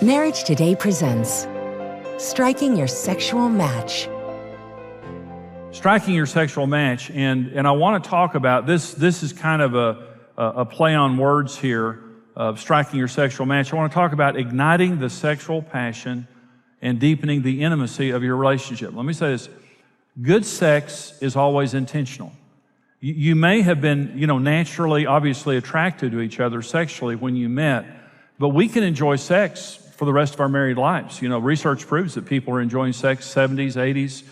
Marriage Today presents Striking Your Sexual Match. Striking your sexual match, and I want to talk about this. This is kind of a play on words here of striking your sexual match. I want to talk about igniting the sexual passion and deepening the intimacy of your relationship. Let me say this. Good sex is always intentional. You may have been, naturally, obviously attracted to each other sexually when you met, but we can enjoy sex for the rest of our married lives. Research proves that people are enjoying sex 70s, 80s,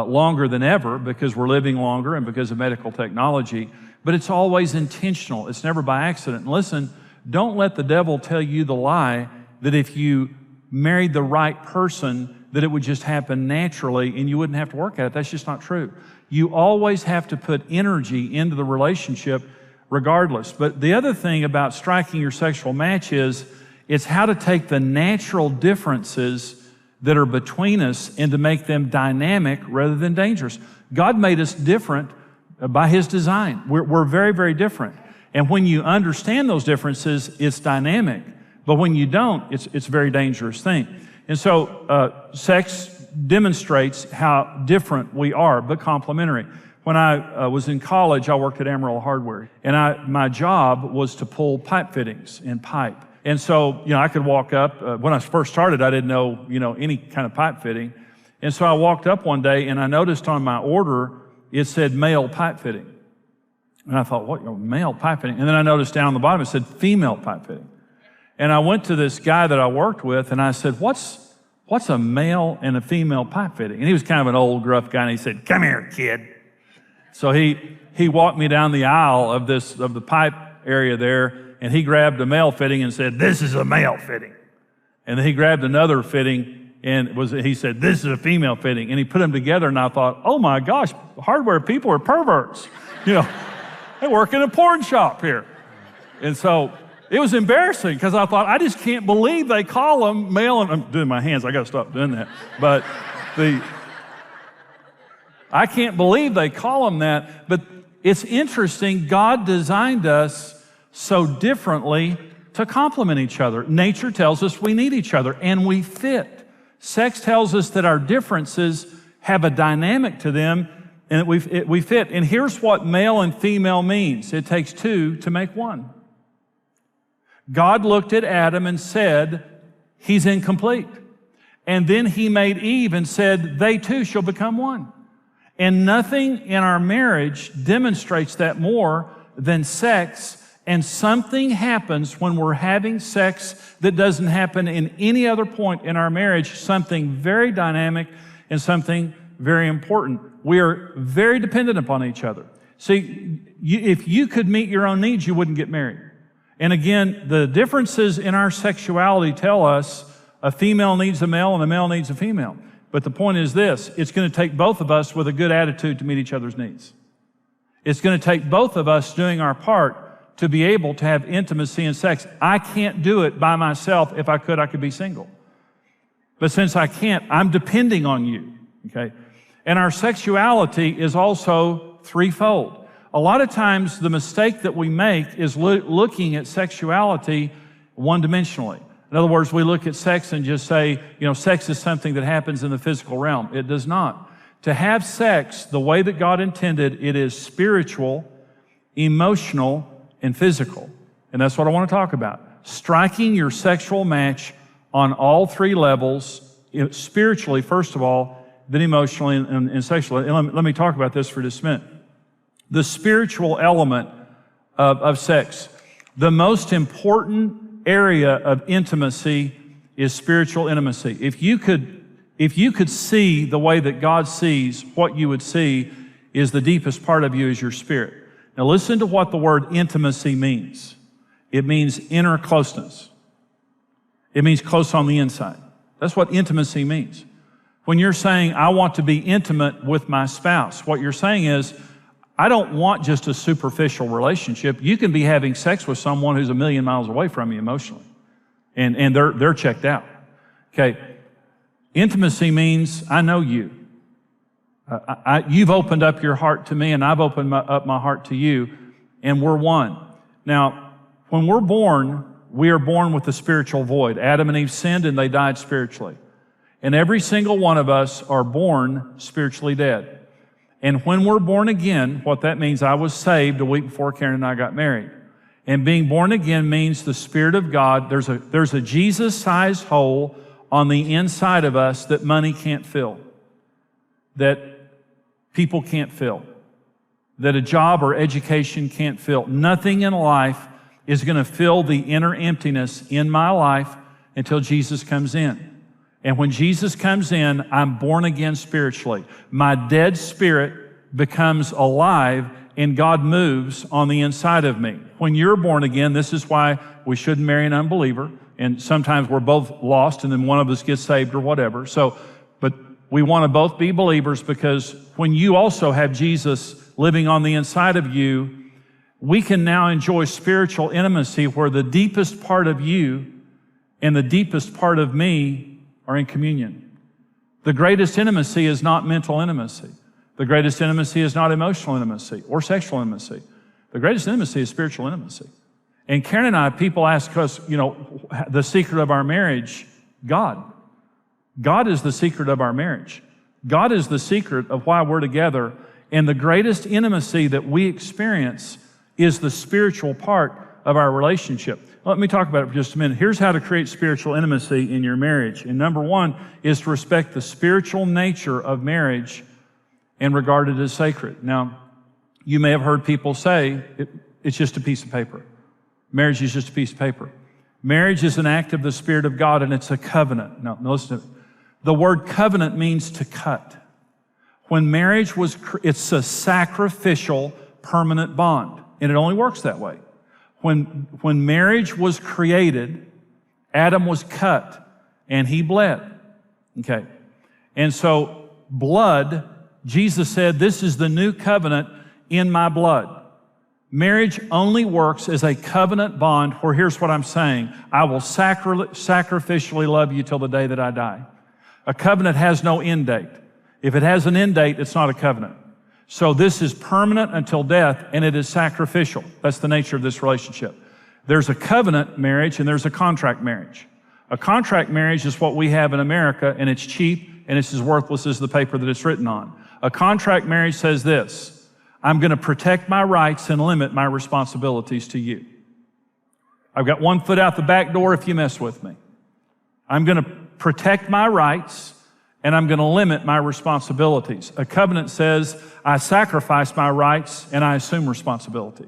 longer than ever because we're living longer and because of medical technology. But it's always intentional. It's never by accident. And listen, don't let the devil tell you the lie that if you married the right person, that it would just happen naturally and you wouldn't have to work at it. That's just not true. You always have to put energy into the relationship regardless. But the other thing about striking your sexual match is it's how to take the natural differences that are between us and to make them dynamic rather than dangerous. God made us different by His design. We're very, very different. And when you understand those differences, it's dynamic. But when you don't, it's a very dangerous thing. And so sex demonstrates how different we are, but complementary. When I was in college, I worked at Amarillo Hardware, and my job was to pull pipe fittings and pipe. And so, I could walk up. When I first started, I didn't know, any kind of pipe fitting. And so I walked up one day, and I noticed on my order, it said male pipe fitting. And I thought, what, male pipe fitting? And then I noticed down on the bottom, it said female pipe fitting. And I went to this guy that I worked with, and I said, what's a male and a female pipe fitting? And he was kind of an old, gruff guy, and he said, come here, kid. So he walked me down the aisle of the pipe area there, and he grabbed a male fitting and said, this is a male fitting. And then he grabbed another fitting, and he said, this is a female fitting. And he put them together, and I thought, oh my gosh, hardware people are perverts. They work in a porn shop here. And so it was embarrassing because I thought, I just can't believe they call them male. And I'm doing my hands, I got to stop doing that. But I can't believe they call them that. But it's interesting, God designed us so differently to complement each other. Nature tells us we need each other, and we fit. Sex tells us that our differences have a dynamic to them, and we fit. And here's what male and female means. It takes two to make one. God looked at Adam and said, he's incomplete. And then He made Eve and said, they too shall become one. And nothing in our marriage demonstrates that more than sex. And something happens when we're having sex that doesn't happen in any other point in our marriage, something very dynamic and something very important. We are very dependent upon each other. See, if you could meet your own needs, you wouldn't get married. And again, the differences in our sexuality tell us a female needs a male and a male needs a female. But the point is this, it's going to take both of us with a good attitude to meet each other's needs. It's going to take both of us doing our part to be able to have intimacy and sex. I can't do it by myself. If I could be single. But since I can't, I'm depending on you, okay? And our sexuality is also threefold. A lot of times the mistake that we make is looking at sexuality one-dimensionally. In other words, we look at sex and just say, sex is something that happens in the physical realm. It does not. To have sex the way that God intended, it is spiritual, emotional, and physical. And that's what I want to talk about. Striking your sexual match on all three levels, spiritually, first of all, then emotionally and sexually. And let me talk about this for just a minute. The spiritual element of sex. The most important area of intimacy is spiritual intimacy. If you could see the way that God sees, what you would see is the deepest part of you is your spirit. Now listen to what the word intimacy means. It means inner closeness. It means close on the inside. That's what intimacy means. When you're saying, I want to be intimate with my spouse, what you're saying is, I don't want just a superficial relationship. You can be having sex with someone who's 1,000,000 miles away from you emotionally, and they're checked out. Okay, intimacy means I know you. You've opened up your heart to me, and I've opened up my heart to you, and we're one. Now, when we're born, we are born with the spiritual void. Adam and Eve sinned and they died spiritually. And every single one of us are born spiritually dead. And when we're born again, what that means, I was saved a week before Karen and I got married. And being born again means the Spirit of God, there's a Jesus-sized hole on the inside of us that money can't fill, that people can't fill, that a job or education can't fill. Nothing in life is going to fill the inner emptiness in my life until Jesus comes in. And when Jesus comes in, I'm born again spiritually. My dead spirit becomes alive and God moves on the inside of me. When you're born again, this is why we shouldn't marry an unbeliever. And sometimes we're both lost and then one of us gets saved or whatever. But we want to both be believers, because when you also have Jesus living on the inside of you, we can now enjoy spiritual intimacy where the deepest part of you and the deepest part of me are in communion. The greatest intimacy is not mental intimacy. The greatest intimacy is not emotional intimacy or sexual intimacy. The greatest intimacy is spiritual intimacy. And Karen and I, people ask us, the secret of our marriage, God. God is the secret of our marriage. God is the secret of why we're together. And the greatest intimacy that we experience is the spiritual part of our relationship. Let me talk about it for just a minute. Here's how to create spiritual intimacy in your marriage. And number one is to respect the spiritual nature of marriage and regard it as sacred. Now, you may have heard people say, it's just a piece of paper. Marriage is just a piece of paper. Marriage is an act of the Spirit of God, and it's a covenant. Now listen to me. The word covenant means to cut. When marriage it's a sacrificial, permanent bond, and it only works that way. When marriage was created, Adam was cut and he bled. Okay. And so blood, Jesus said, this is the new covenant in my blood. Marriage only works as a covenant bond where, here's what I'm saying, I will sacrificially love you till the day that I die. A covenant has no end date. If it has an end date, it's not a covenant. So this is permanent until death, and it is sacrificial. That's the nature of this relationship. There's a covenant marriage and there's a contract marriage. A contract marriage is what we have in America, and it's cheap and it's as worthless as the paper that it's written on. A contract marriage says this: I'm going to protect my rights and limit my responsibilities to you. I've got one foot out the back door if you mess with me. I'm going to protect my rights and I'm going to limit my responsibilities. A covenant says, I sacrifice my rights and I assume responsibility.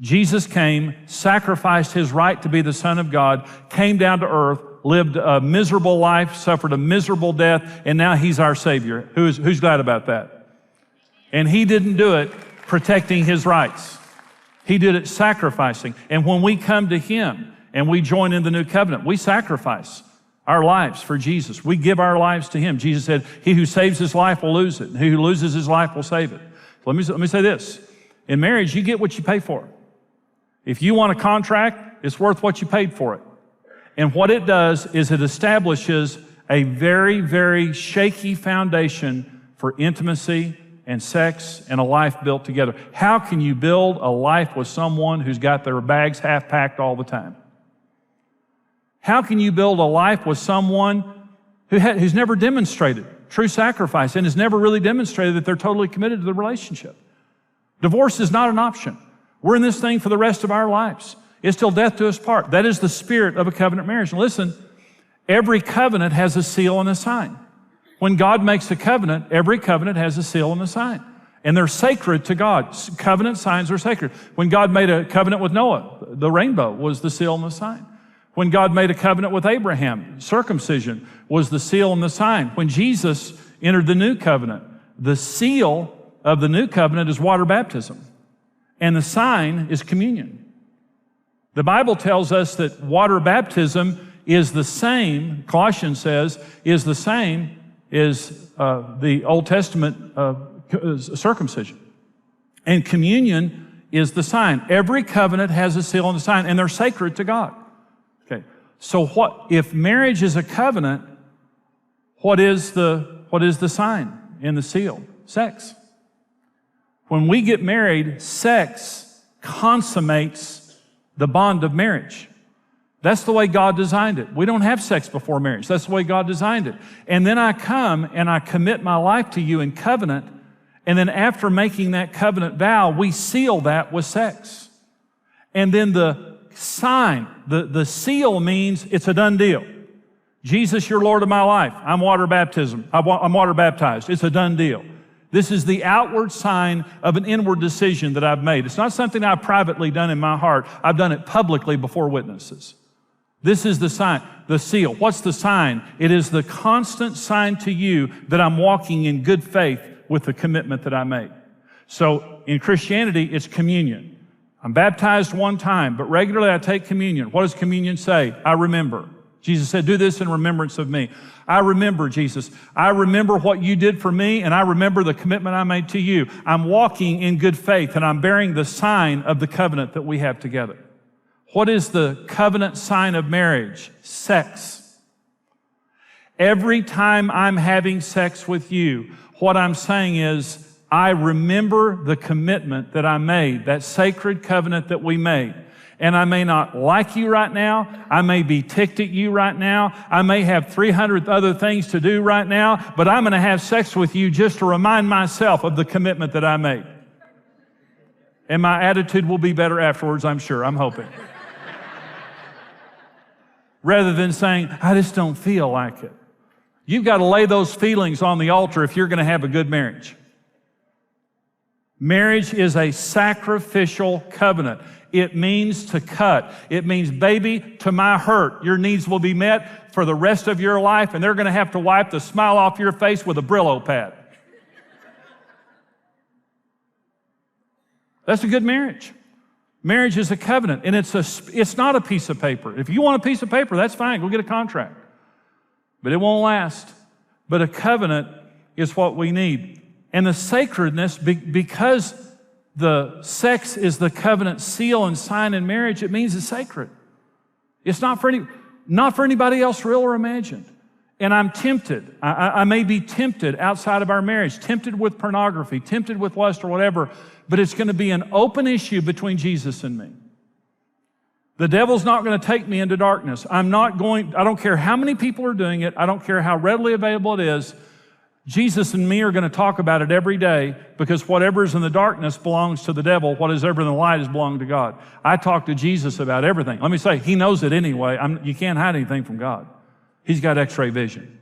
Jesus came, sacrificed his right to be the Son of God, came down to earth, lived a miserable life, suffered a miserable death, and now he's our Savior. Who's glad about that? And he didn't do it protecting his rights. He did it sacrificing. And when we come to him and we join in the new covenant, we sacrifice our lives for Jesus. We give our lives to him. Jesus said, he who saves his life will lose it, and he who loses his life will save it. So let me say this. In marriage, you get what you pay for. If you want a contract, it's worth what you paid for it. And what it does is it establishes a very, very shaky foundation for intimacy and sex and a life built together. How can you build a life with someone who's got their bags half packed all the time? How can you build a life with someone who's never demonstrated true sacrifice and has never really demonstrated that they're totally committed to the relationship? Divorce is not an option. We're in this thing for the rest of our lives. It's till death do us part. That is the spirit of a covenant marriage. And listen, every covenant has a seal and a sign. When God makes a covenant, every covenant has a seal and a sign. And they're sacred to God. Covenant signs are sacred. When God made a covenant with Noah, the rainbow was the seal and the sign. When God made a covenant with Abraham, circumcision was the seal and the sign. When Jesus entered the new covenant, the seal of the new covenant is water baptism, and the sign is communion. The Bible tells us that water baptism is the same, Colossians says, is the same as the Old Testament circumcision. And communion is the sign. Every covenant has a seal and a sign, and they're sacred to God. Okay. So what if marriage is a covenant, what is the sign in the seal? Sex. When we get married, sex consummates the bond of marriage. That's the way God designed it. We don't have sex before marriage. That's the way God designed it. And then I come and I commit my life to you in covenant, and then after making that covenant vow, we seal that with sex. And then the sign, the seal means it's a done deal. Jesus, you're Lord of my life. I'm water baptized. It's a done deal. This is the outward sign of an inward decision that I've made. It's not something I've privately done in my heart. I've done it publicly before witnesses. This is the sign, the seal. What's the sign? It is the constant sign to you that I'm walking in good faith with the commitment that I made. So in Christianity, it's communion. I'm baptized one time, but regularly I take communion. What does communion say? I remember. Jesus said, do this in remembrance of me. I remember, Jesus. I remember what you did for me, and I remember the commitment I made to you. I'm walking in good faith, and I'm bearing the sign of the covenant that we have together. What is the covenant sign of marriage? Sex. Every time I'm having sex with you, what I'm saying is, I remember the commitment that I made, that sacred covenant that we made. And I may not like you right now. I may be ticked at you right now. I may have 300 other things to do right now, but I'm going to have sex with you just to remind myself of the commitment that I made. And my attitude will be better afterwards, I'm sure. I'm hoping. Rather than saying, I just don't feel like it. You've got to lay those feelings on the altar if you're going to have a good marriage. Marriage is a sacrificial covenant. It means to cut. It means, baby, to my hurt, your needs will be met for the rest of your life, and they're going to have to wipe the smile off your face with a Brillo pad. That's a good marriage. Marriage is a covenant, and it's not a piece of paper. If you want a piece of paper, that's fine. Go get a contract. But it won't last. But a covenant is what we need. And the sacredness, because the sex is the covenant seal and sign in marriage, it means it's sacred. It's not for anybody else, real or imagined. And I'm tempted. I may be tempted outside of our marriage, tempted with pornography, tempted with lust or whatever, but it's going to be an open issue between Jesus and me. The devil's not going to take me into darkness. I don't care how many people are doing it. I don't care how readily available it is. Jesus and me are going to talk about it every day, because whatever is in the darkness belongs to the devil. What is ever in the light is belong to God. I talk to Jesus about everything. Let me say, he knows it anyway. You can't hide anything from God. He's got x-ray vision.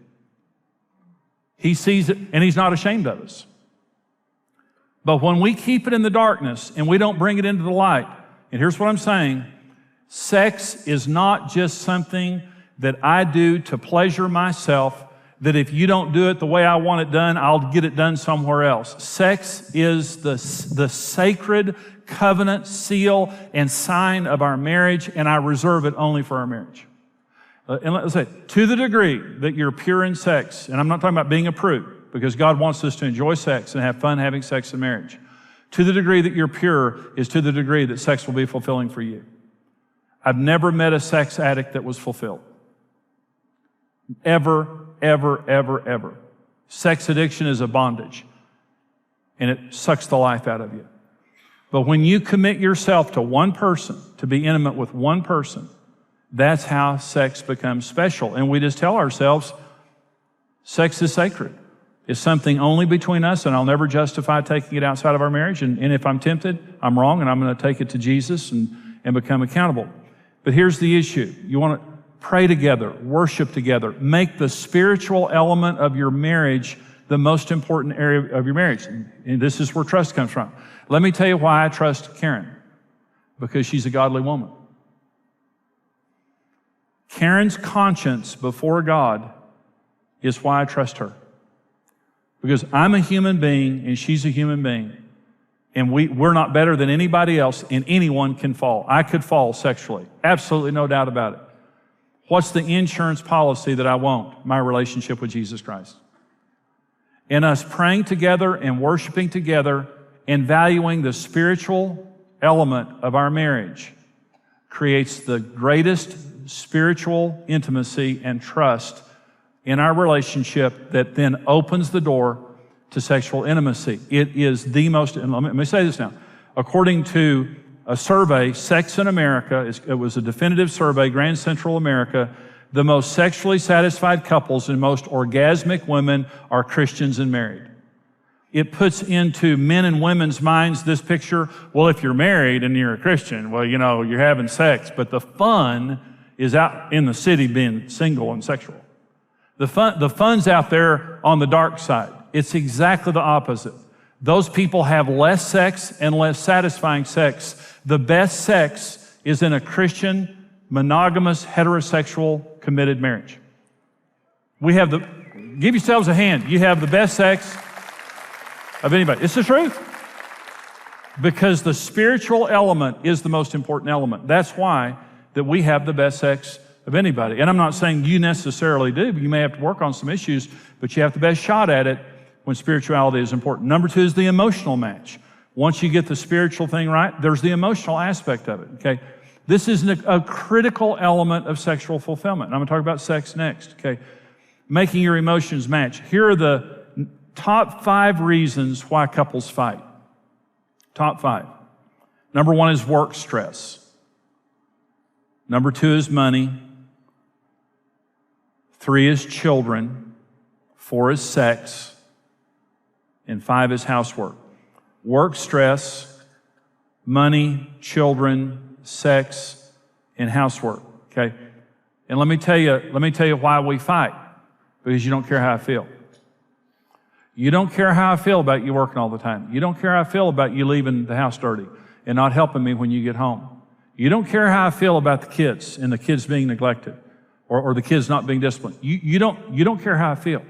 He sees it, and he's not ashamed of us. But when we keep it in the darkness and we don't bring it into the light, and here's what I'm saying, sex is not just something that I do to pleasure myself, that if you don't do it the way I want it done, I'll get it done somewhere else. Sex is the sacred covenant seal and sign of our marriage, and I reserve it only for our marriage. And let's say, to the degree that you're pure in sex, and I'm not talking about being a prude, because God wants us to enjoy sex and have fun having sex in marriage. To the degree that you're pure is to the degree that sex will be fulfilling for you. I've never met a sex addict that was fulfilled. Ever, ever, ever, ever. Sex addiction is a bondage, and it sucks the life out of you. But when you commit yourself to one person, to be intimate with one person, that's how sex becomes special. And we just tell ourselves, sex is sacred. It's something only between us, and I'll never justify taking it outside of our marriage. And if I'm tempted, I'm wrong, and I'm going to take it to Jesus and become accountable. But here's the issue. You want to pray together, worship together, make the spiritual element of your marriage the most important area of your marriage. And this is where trust comes from. Let me tell you why I trust Karen. Because she's a godly woman. Karen's conscience before God is why I trust her. Because I'm a human being and she's a human being. And we're not better than anybody else, and anyone can fall. I could fall sexually. Absolutely no doubt about it. What's the insurance policy that I won't? My relationship with Jesus Christ. And us praying together and worshiping together and valuing the spiritual element of our marriage creates the greatest spiritual intimacy and trust in our relationship that then opens the door to sexual intimacy. It is the most, and let me say this now, according to a survey, Sex in America. It was a definitive survey, Grand Central America. The most sexually satisfied couples and most orgasmic women are Christians and married. It puts into men and women's minds this picture, well, if you're married and you're a Christian, well, you're having sex, but the fun is out in the city being single and sexual. The fun's out there on the dark side. It's exactly the opposite. Those people have less sex and less satisfying sex. The best sex is in a Christian, monogamous, heterosexual, committed marriage. Give yourselves a hand. You have the best sex of anybody. It's the truth. Because the spiritual element is the most important element. That's why that we have the best sex of anybody. And I'm not saying you necessarily do, but you may have to work on some issues, but you have the best shot at it when spirituality is important. Number 2 is the emotional match. Once you get the spiritual thing right, there's the emotional aspect of it, okay? This is a critical element of sexual fulfillment. And I'm going to talk about sex next, okay? Making your emotions match. Here are the top 5 reasons why couples fight. Top 5. Number 1 is work stress. Number 2 is money. 3 is children. 4 is sex. And 5 is housework. Work stress, money, children, sex, and housework. Okay? And let me tell you why we fight. Because you don't care how I feel. You don't care how I feel about you working all the time. You don't care how I feel about you leaving the house dirty and not helping me when you get home. You don't care how I feel about the kids and the kids being neglected or the kids not being disciplined. You don't care how I feel.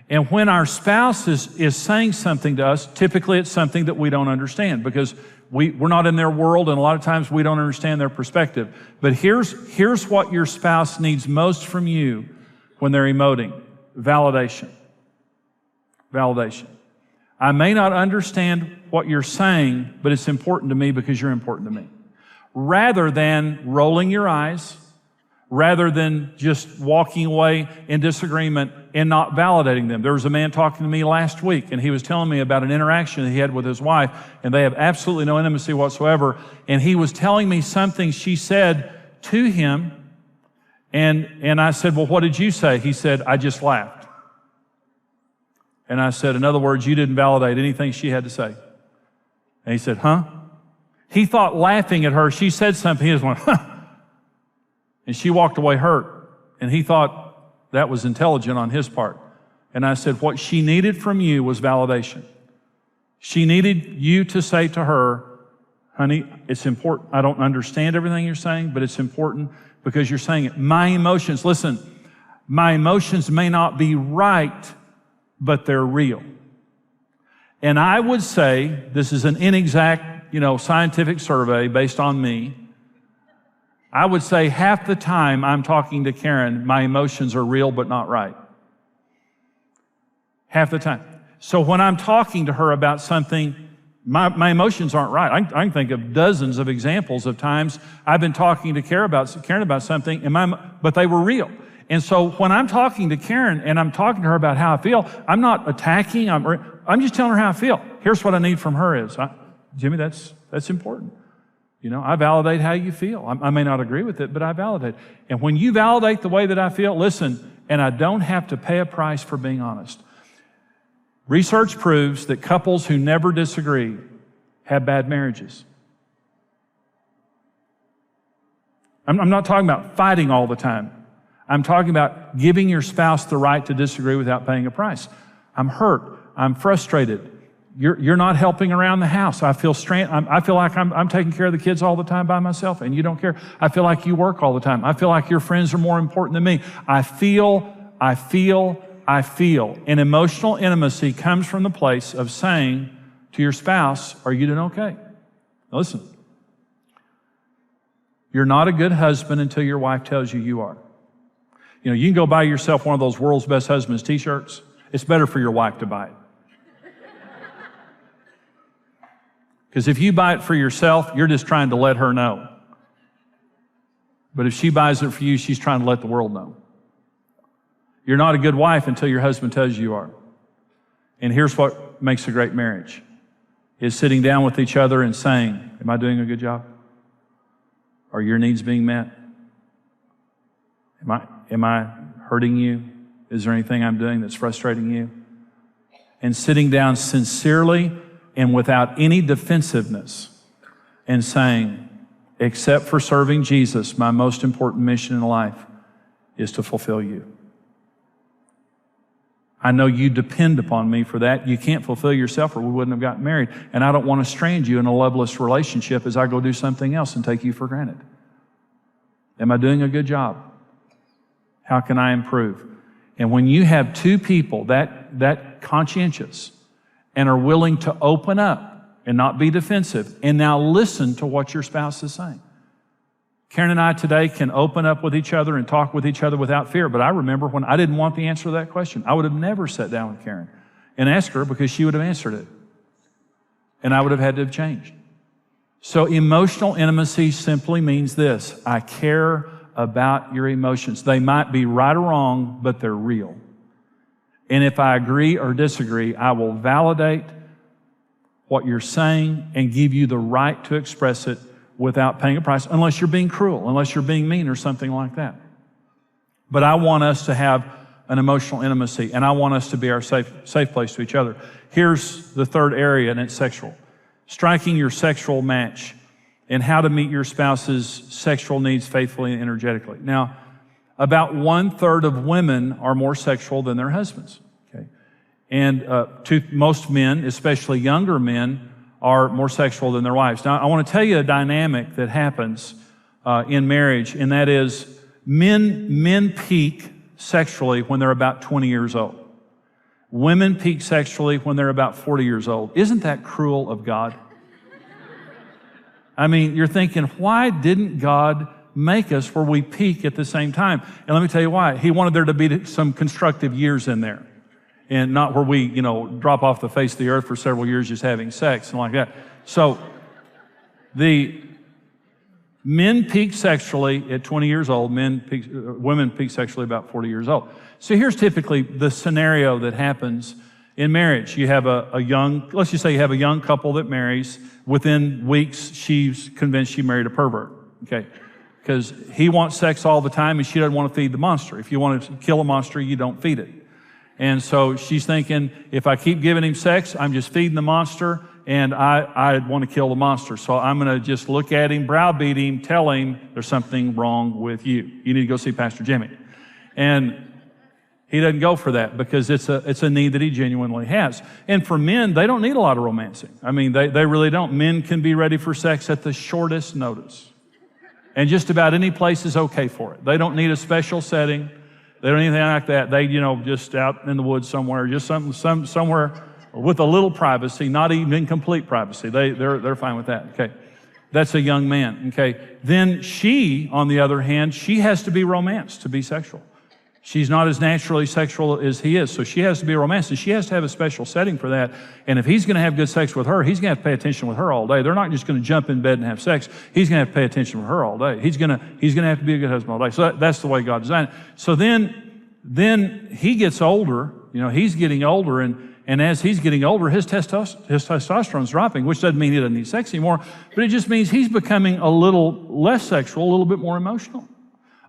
And when our spouse is saying something to us, typically it's something that we don't understand because we're not in their world, and a lot of times we don't understand their perspective. But here's what your spouse needs most from you when they're emoting: validation. Validation. I may not understand what you're saying, but it's important to me because you're important to me. Rather than rolling your eyes, rather than just walking away in disagreement and not validating them. There was a man talking to me last week, and he was telling me about an interaction that he had with his wife, and they have absolutely no intimacy whatsoever. And he was telling me something she said to him, and I said, well, what did you say? He said, I just laughed. And I said, in other words, you didn't validate anything she had to say. And he said, huh? He thought laughing at her, she said something, he just went, huh. And she walked away hurt. And he thought that was intelligent on his part. And I said, what she needed from you was validation. She needed you to say to her, honey, it's important. I don't understand everything you're saying, but it's important because you're saying it. My emotions, listen, my emotions may not be right, but they're real. And I would say, this is an inexact, scientific survey based on me. I would say half the time I'm talking to Karen, my emotions are real but not right. Half the time. So when I'm talking to her about something, my emotions aren't right. I can think of dozens of examples of times I've been talking to Karen about something, but they were real. And so when I'm talking to Karen and I'm talking to her about how I feel, I'm not attacking, I'm just telling her how I feel. Here's what I need from her is, Jimmy, that's important. I validate how you feel. I may not agree with it, but I validate. And when you validate the way that I feel, listen, and I don't have to pay a price for being honest. Research proves that couples who never disagree have bad marriages. I'm not talking about fighting all the time. I'm talking about giving your spouse the right to disagree without paying a price. I'm hurt. I'm frustrated. You're not helping around the house. I feel like I'm taking care of the kids all the time by myself, and you don't care. I feel like you work all the time. I feel like your friends are more important than me. I feel. And emotional intimacy comes from the place of saying to your spouse, are you doing okay? Now listen, you're not a good husband until your wife tells you you are. You can go buy yourself one of those World's Best Husbands t-shirts. It's better for your wife to buy it. Because if you buy it for yourself, you're just trying to let her know. But if she buys it for you, she's trying to let the world know. You're not a good wife until your husband tells you are. And here's what makes a great marriage, is sitting down with each other and saying, am I doing a good job? Are your needs being met? Am I hurting you? Is there anything I'm doing that's frustrating you? And sitting down sincerely and without any defensiveness and saying, except for serving Jesus, my most important mission in life is to fulfill you. I know you depend upon me for that. You can't fulfill yourself or we wouldn't have gotten married. And I don't want to strand you in a loveless relationship as I go do something else and take you for granted. Am I doing a good job? How can I improve? And when you have two people that conscientious and are willing to open up and not be defensive and now listen to what your spouse is saying. Karen and I today can open up with each other and talk with each other without fear. But I remember when I didn't want the answer to that question, I would have never sat down with Karen and asked her because she would have answered it. And I would have had to have changed. So emotional intimacy simply means this: I care about your emotions. They might be right or wrong, but they're real. And if I agree or disagree, I will validate what you're saying and give you the right to express it without paying a price, unless you're being cruel, unless you're being mean or something like that. But I want us to have an emotional intimacy, and I want us to be our safe place to each other. Here's the third area, and it's sexual. Striking your sexual match and how to meet your spouse's sexual needs faithfully and energetically. Now, about 1/3 of women are more sexual than their husbands. Okay, and most men, especially younger men, are more sexual than their wives. Now, I want to tell you a dynamic that happens in marriage, and that is men peak sexually when they're about 20 years old. Women peak sexually when they're about 40 years old. Isn't that cruel of God? I mean, you're thinking, why didn't God make us where we peak at the same time? And let me tell you why. He wanted there to be some constructive years in there, and not where we, drop off the face of the earth for several years just having sex and like that. So the men peak sexually at 20 years old. Women peak sexually about 40 years old. So here's typically the scenario that happens in marriage. You have let's just say you have a young couple that marries. Within weeks, she's convinced she married a pervert, okay? Because he wants sex all the time and she doesn't want to feed the monster. If you want to kill a monster, you don't feed it. And so she's thinking, if I keep giving him sex, I'm just feeding the monster, and I want to kill the monster. So I'm going to just look at him, browbeat him, tell him there's something wrong with you. You need to go see Pastor Jimmy. And he doesn't go for that because it's a need that he genuinely has. And for men, they don't need a lot of romancing. I mean, they really don't. Men can be ready for sex at the shortest notice. And just about any place is okay for it. They don't need a special setting. They don't need anything like that. They, just out in the woods somewhere, just somewhere with a little privacy, not even complete privacy. They're fine with that. Okay. That's a young man. Okay. Then she, on the other hand, she has to be romanced to be sexual. She's not as naturally sexual as he is, so she has to be romanced, and she has to have a special setting for that. And if he's going to have good sex with her, he's going to have to pay attention with her all day. They're not just going to jump in bed and have sex. He's going to have to pay attention with her all day. He's going to have to be a good husband all day. So that's the way God designed it. So then he gets older. He's getting older, and as he's getting older, his testosterone's dropping, which doesn't mean he doesn't need sex anymore, but it just means he's becoming a little less sexual, a little bit more emotional.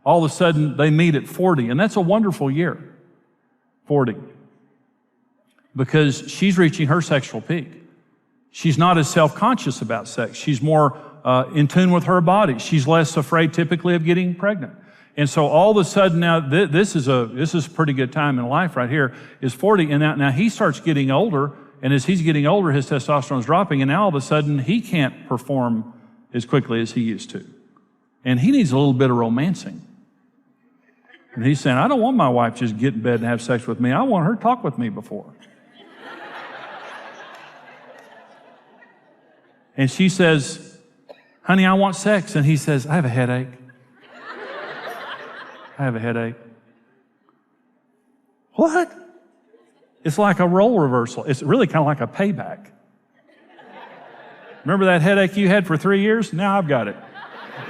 All of a sudden, they meet at 40, and that's a wonderful year, 40, because she's reaching her sexual peak. She's not as self-conscious about sex. She's more in tune with her body. She's less afraid typically of getting pregnant. And so all of a sudden now, this is a pretty good time in life right here, is 40, and now he starts getting older, and as he's getting older, his testosterone's dropping, and now all of a sudden, he can't perform as quickly as he used to. And he needs a little bit of romancing. And he's saying, I don't want my wife just get in bed and have sex with me. I want her to talk with me before. And she says, honey, I want sex. And he says, I have a headache. I have a headache. What? It's like a role reversal. It's really kind of like a payback. Remember that headache you had for 3 years? Now I've got it.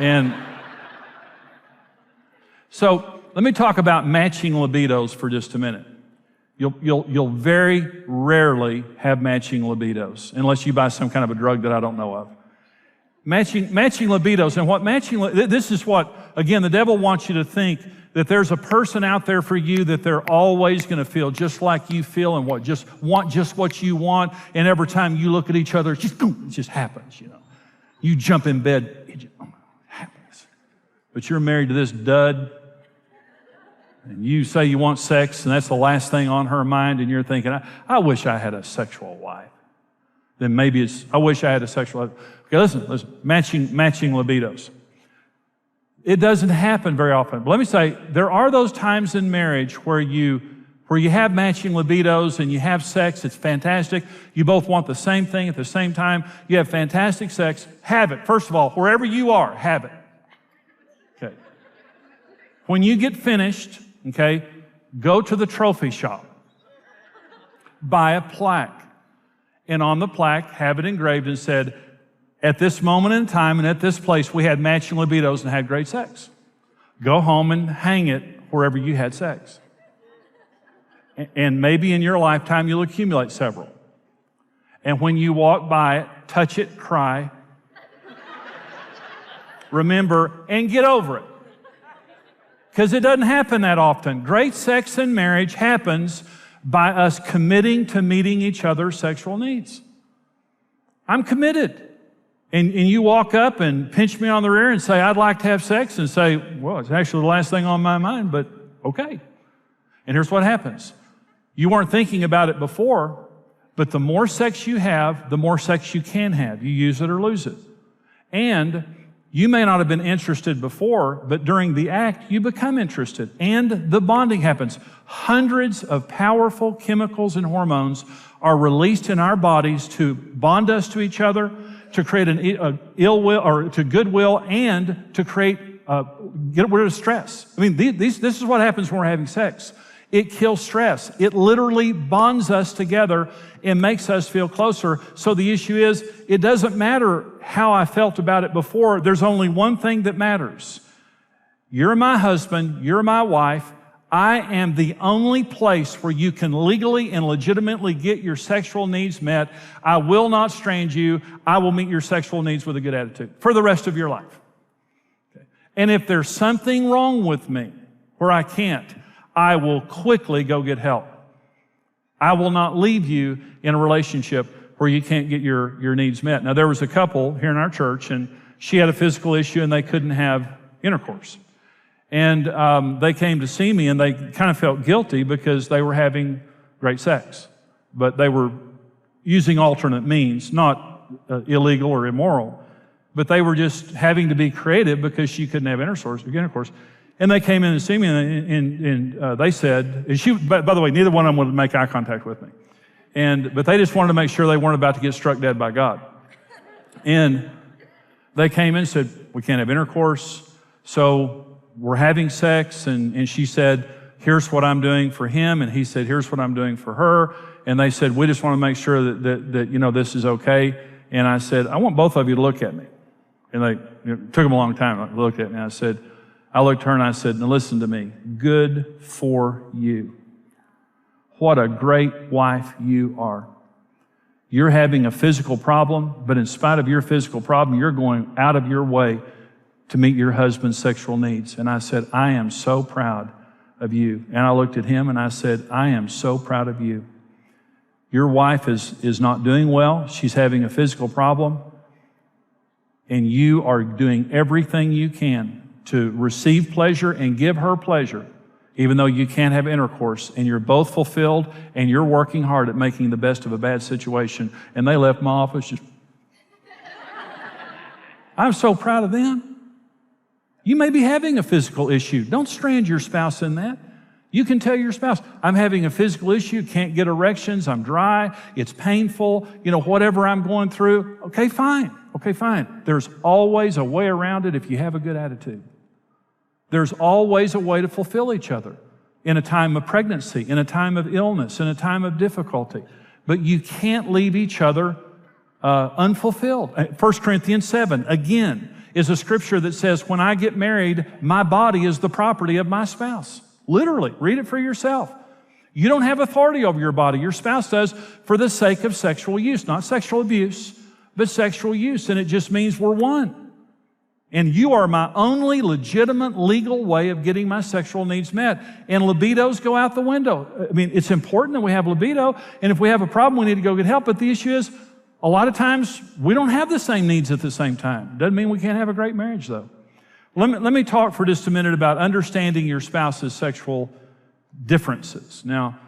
And so let me talk about matching libidos for just a minute. You'll very rarely have matching libidos unless you buy some kind of a drug that I don't know of. Matching libidos. And what this is what, again, the devil wants you to think that there's a person out there for you that they're always going to feel just like you feel and want just what you want. And every time you look at each other, it just happens, you know. You jump in bed, it happens. But you're married to this dud, and you say you want sex, and that's the last thing on her mind, and you're thinking, I wish I had a sexual wife. Then maybe I wish I had a sexual life. Okay, listen, matching libidos. It doesn't happen very often. But let me say, there are those times in marriage where you have matching libidos and you have sex. It's fantastic. You both want the same thing at the same time. You have fantastic sex. Have it. First of all, wherever you are, have it. Okay. When you get finished, okay, go to the trophy shop. Buy a plaque. And on the plaque, have it engraved and said, at this moment in time and at this place, we had matching libidos and had great sex. Go home and hang it wherever you had sex. And maybe in your lifetime, you'll accumulate several. And when you walk by it, touch it, cry, remember, and get over it. Because it doesn't happen that often. Great sex in marriage happens by us committing to meeting each other's sexual needs. I'm committed. And you walk up and pinch me on the rear and say, I'd like to have sex, and say, well, it's actually the last thing on my mind, but okay. And here's what happens. You weren't thinking about it before, but the more sex you have, the more sex you can have. You use it or lose it. And you may not have been interested before, but during the act, you become interested. And the bonding happens. Hundreds of powerful chemicals and hormones are released in our bodies to bond us to each other, to create an ill will or to goodwill, and to create get rid of stress. I mean, this is what happens when we're having sex. It kills stress. It literally bonds us together and makes us feel closer. So the issue is, it doesn't matter how I felt about it before. There's only one thing that matters. You're my husband. You're my wife. I am the only place where you can legally and legitimately get your sexual needs met. I will not strange you. I will meet your sexual needs with a good attitude for the rest of your life. Okay. And if there's something wrong with me where I can't, I will quickly go get help. I will not leave you in a relationship where you can't get your needs met. Now, there was a couple here in our church, and she had a physical issue, and they couldn't have intercourse. And they came to see me, and they kind of felt guilty because they were having great sex. But they were using alternate means, not illegal or immoral. But they were just having to be creative because she couldn't have intercourse. And they came in to see me, and they said, and she, by the way, neither one of them would make eye contact with me. But they just wanted to make sure they weren't about to get struck dead by God. And they came in and said, we can't have intercourse, so we're having sex. And she said, here's what I'm doing for him. And he said, here's what I'm doing for her. And they said, we just want to make sure that you know, this is okay. And I said, I want both of you to look at me. And it took them a long time to look at me. I looked at her and I said, now listen to me. Good for you. What a great wife you are. You're having a physical problem, but in spite of your physical problem, you're going out of your way to meet your husband's sexual needs. And I said, I am so proud of you. And I looked at him and I said, I am so proud of you. Your wife is not doing well. She's having a physical problem. And you are doing everything you can to receive pleasure and give her pleasure, even though you can't have intercourse. And you're both fulfilled, and you're working hard at making the best of a bad situation. And they left my office just... I'm so proud of them. You may be having a physical issue. Don't strand your spouse in that. You can tell your spouse, I'm having a physical issue, can't get erections, I'm dry, it's painful, whatever I'm going through. Okay, fine. There's always a way around it if you have a good attitude. There's always a way to fulfill each other in a time of pregnancy, in a time of illness, in a time of difficulty. But you can't leave each other unfulfilled. 1 Corinthians 7, again, is a scripture that says, when I get married, my body is the property of my spouse. Literally, read it for yourself. You don't have authority over your body. Your spouse does for the sake of sexual use, not sexual abuse, but sexual use, and it just means we're one. And you are my only legitimate legal way of getting my sexual needs met. And libidos go out the window. I mean, it's important that we have libido, and if we have a problem, we need to go get help. But the issue is, a lot of times, we don't have the same needs at the same time. Doesn't mean we can't have a great marriage, though. Let me talk for just a minute about understanding your spouse's sexual differences. Now,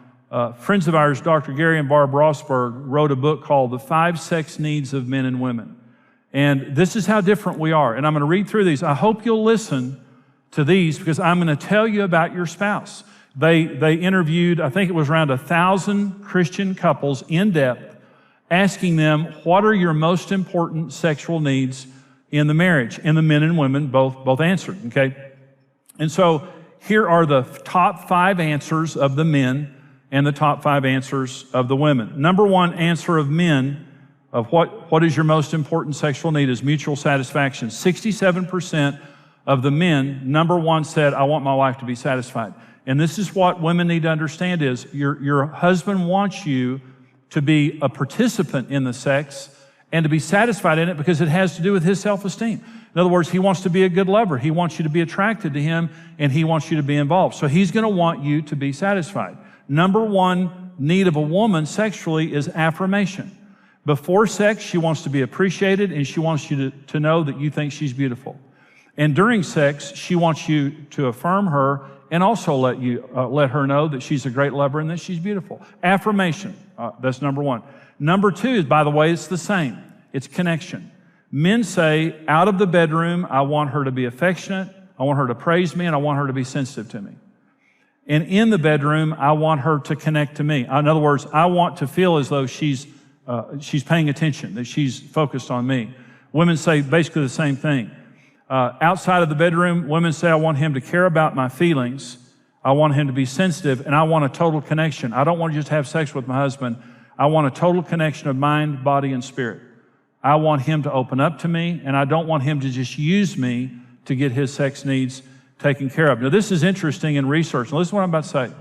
friends of ours, Dr. Gary and Barb Rossberg, wrote a book called The 5 Sex Needs of Men and Women. And this is how different we are. And I'm going to read through these. I hope you'll listen to these because I'm going to tell you about your spouse. They interviewed, I think it was around 1,000 Christian couples in depth, asking them, what are your most important sexual needs in the marriage? And the men and women both answered, okay? And so here are the top 5 answers of the men and the top 5 answers of the women. Number 1 answer of men of what is your most important sexual need is mutual satisfaction. 67% of the men, number 1 said, I want my wife to be satisfied. And this is what women need to understand is your husband wants you to be a participant in the sex and to be satisfied in it because it has to do with his self-esteem. In other words, he wants to be a good lover. He wants you to be attracted to him, and he wants you to be involved. So he's going to want you to be satisfied. Number 1 need of a woman sexually is affirmation. Before sex, she wants to be appreciated, and she wants you to know that you think she's beautiful. And during sex, she wants you to affirm her and also let her know that she's a great lover and that she's beautiful. Affirmation, that's number 1. Number 2 is, by the way, it's the same. It's connection. Men say, out of the bedroom, I want her to be affectionate, I want her to praise me, and I want her to be sensitive to me. And in the bedroom, I want her to connect to me. In other words, I want to feel as though she's paying attention, that she's focused on me. Women say basically the same thing. Outside of the bedroom, women say, I want him to care about my feelings, I want him to be sensitive, and I want a total connection. I don't want to just have sex with my husband. I want a total connection of mind, body, and spirit. I want him to open up to me, and I don't want him to just use me to get his sex needs taken care of. Now, this is interesting in research. Now, listen to what I'm about to say.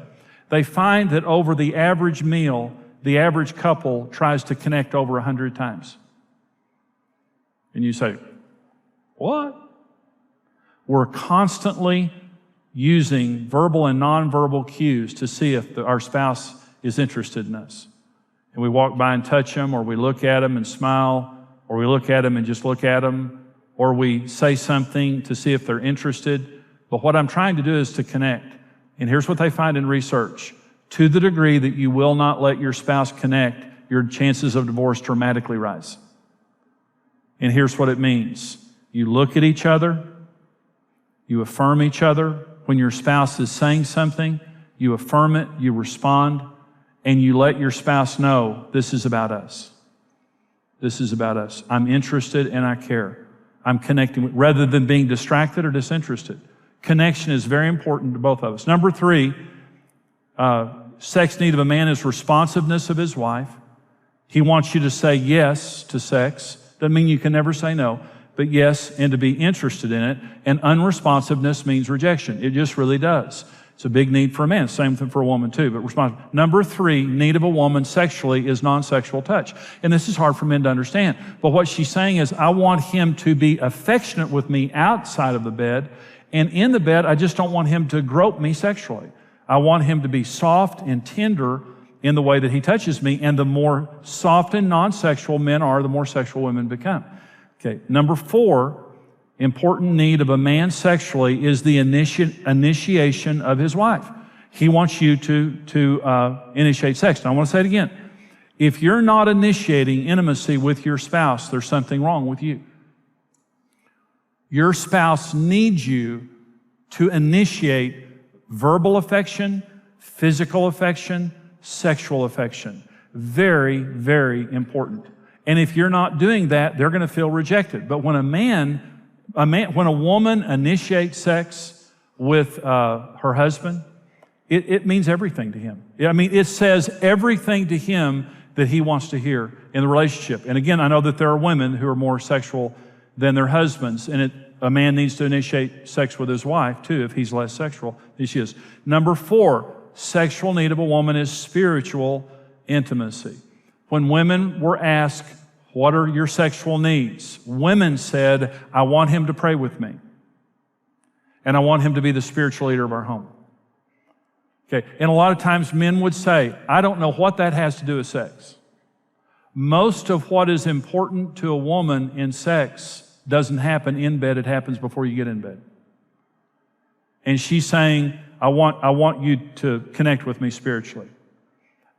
They find that over the average meal, the average couple tries to connect over 100 times. And you say, what? We're constantly using verbal and nonverbal cues to see if our spouse is interested in us. And we walk by and touch them, or we look at them and smile, or we look at them and just look at them, or we say something to see if they're interested. But what I'm trying to do is to connect. And here's what they find in research. To the degree that you will not let your spouse connect, your chances of divorce dramatically rise. And here's what it means. You look at each other, you affirm each other. When your spouse is saying something, you affirm it, you respond, and you let your spouse know, this is about us. This is about us. I'm interested and I care. I'm connecting, rather than being distracted or disinterested. Connection is very important to both of us. Number 3, sex need of a man is responsiveness of his wife. He wants you to say yes to sex. Doesn't mean you can never say no, but yes, and to be interested in it. And unresponsiveness means rejection. It just really does. It's a big need for a man. Same thing for a woman too, but responsive. Number 3, need of a woman sexually is non-sexual touch. And this is hard for men to understand. But what she's saying is, I want him to be affectionate with me outside of the bed. And in the bed, I just don't want him to grope me sexually. I want him to be soft and tender in the way that he touches me. And the more soft and non-sexual men are, the more sexual women become. Okay. Number 4, important need of a man sexually is the initiation of his wife. He wants you to initiate sex. Now, I want to say it again. If you're not initiating intimacy with your spouse, there's something wrong with you. Your spouse needs you to initiate verbal affection, physical affection, sexual affection. Very, very important. And if you're not doing that, they're going to feel rejected. But when when a woman initiates sex with her husband, it means everything to him. I mean, it says everything to him that he wants to hear in the relationship. And again, I know that there are women who are more sexual than their husbands, and a man needs to initiate sex with his wife too if he's less sexual than she is. Number 4, sexual need of a woman is spiritual intimacy. When women were asked, What are your sexual needs? Women said, I want him to pray with me. And I want him to be the spiritual leader of our home. Okay, and a lot of times men would say, I don't know what that has to do with sex. Most of what is important to a woman in sex doesn't happen in bed, it happens before you get in bed. And she's saying, I want you to connect with me spiritually.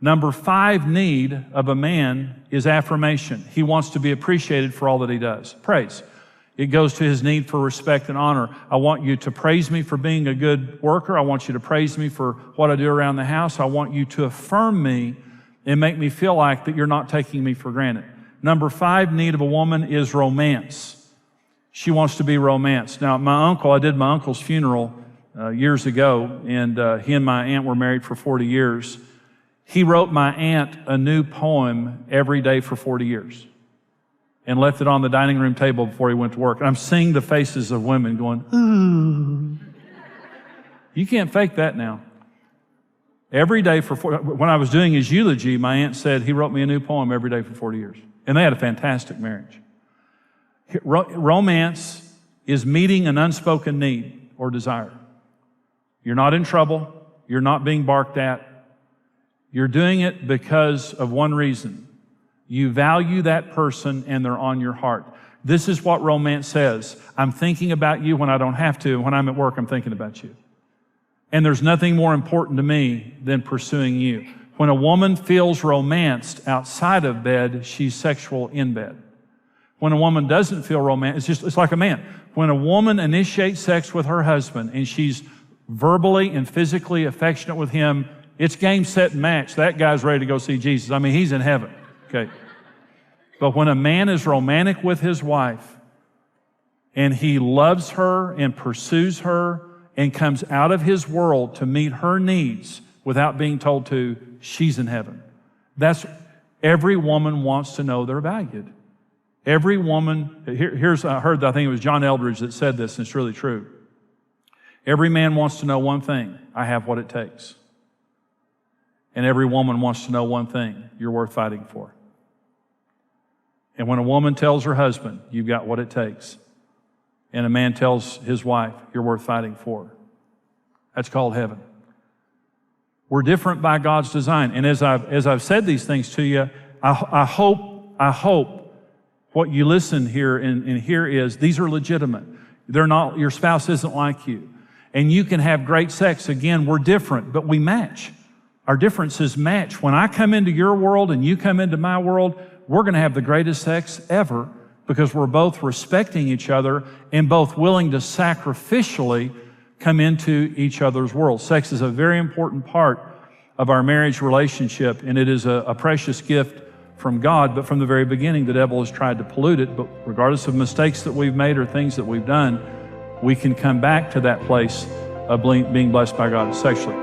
Number 5 need of a man is affirmation. He wants to be appreciated for all that he does. Praise. It goes to his need for respect and honor. I want you to praise me for being a good worker. I want you to praise me for what I do around the house. I want you to affirm me and make me feel like that you're not taking me for granted. Number 5 need of a woman is romance. She wants to be romanced. Now, I did my uncle's funeral years ago, and he and my aunt were married for 40 years. He wrote my aunt a new poem every day for 40 years and left it on the dining room table before he went to work. And I'm seeing the faces of women going, ooh. You can't fake that now. Every day when I was doing his eulogy, my aunt said, he wrote me a new poem every day for 40 years. And they had a fantastic marriage. Romance is meeting an unspoken need or desire. You're not in trouble. You're not being barked at. You're doing it because of one reason. You value that person and they're on your heart. This is what romance says. I'm thinking about you when I don't have to. When I'm at work, I'm thinking about you. And there's nothing more important to me than pursuing you. When a woman feels romanced outside of bed, she's sexual in bed. When a woman doesn't feel romance, it's like a man. When a woman initiates sex with her husband and she's verbally and physically affectionate with him, it's game, set, and match. That guy's ready to go see Jesus. I mean, he's in heaven. Okay. But when a man is romantic with his wife and he loves her and pursues her and comes out of his world to meet her needs without being told to, she's in heaven. Every woman wants to know they're valued. Every woman, I heard, I think it was John Eldridge that said this, and it's really true. Every man wants to know one thing: I have what it takes. And every woman wants to know one thing: you're worth fighting for. And when a woman tells her husband, you've got what it takes, and a man tells his wife, you're worth fighting for, that's called heaven. We're different by God's design. And as I've said these things to you, I hope what you listen here and hear is these are legitimate. They're not, your spouse isn't like you. And you can have great sex. Again, we're different, but we match. Our differences match. When I come into your world and you come into my world, we're going to have the greatest sex ever because we're both respecting each other and both willing to sacrificially come into each other's world. Sex is a very important part of our marriage relationship, and it is a precious gift from God, but from the very beginning, the devil has tried to pollute it. But regardless of mistakes that we've made or things that we've done, we can come back to that place of being blessed by God sexually.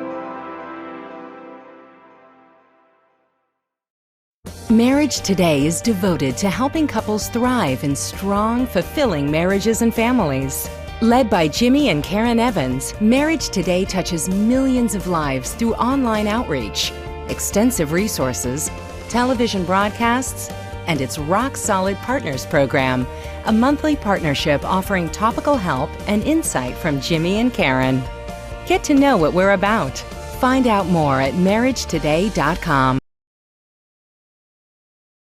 Marriage Today is devoted to helping couples thrive in strong, fulfilling marriages and families. Led by Jimmy and Karen Evans, Marriage Today touches millions of lives through online outreach, extensive resources, television broadcasts, and its Rock Solid Partners program, a monthly partnership offering topical help and insight from Jimmy and Karen. Get to know what we're about. Find out more at marriagetoday.com.